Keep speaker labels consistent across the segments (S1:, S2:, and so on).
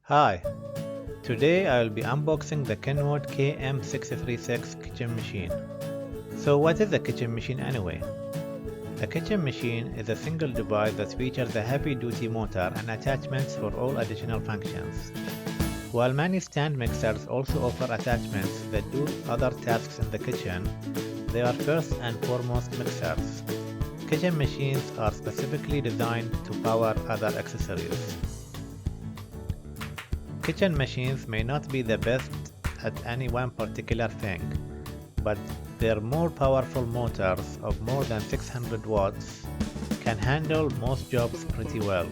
S1: Hi, today I will be unboxing the Kenwood KM636 kitchen machine. So what is a kitchen machine anyway? A kitchen machine is a single device that features a heavy-duty motor and attachments for all additional functions. While many stand mixers also offer attachments that do other tasks in the kitchen, they are first and foremost mixers. Kitchen machines are specifically designed to power other accessories. Kitchen machines may not be the best at any one particular thing, but their more powerful motors of more than 600 watts can handle most jobs pretty well.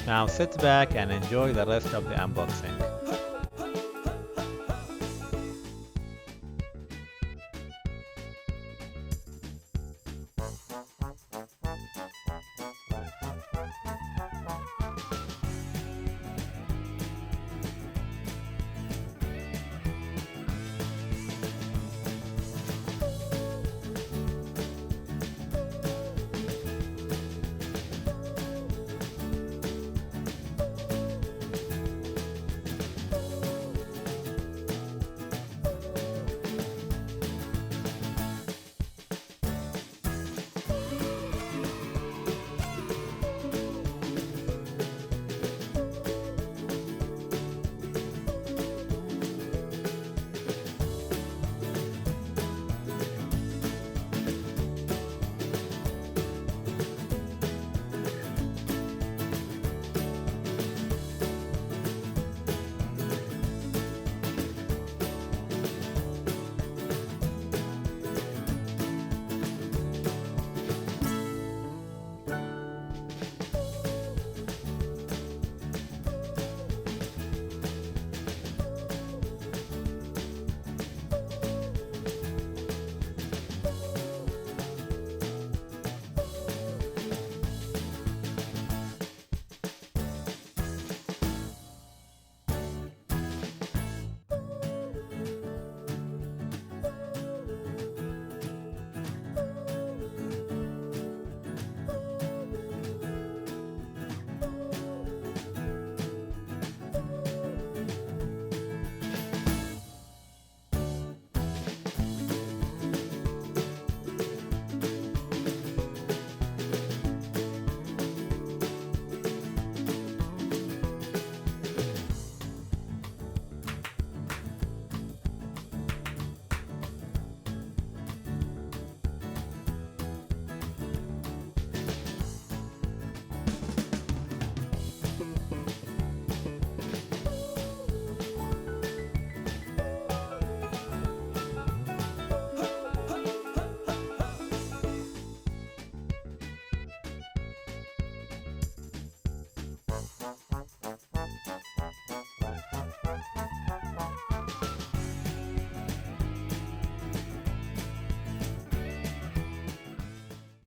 S1: Now sit back and enjoy the rest of the unboxing.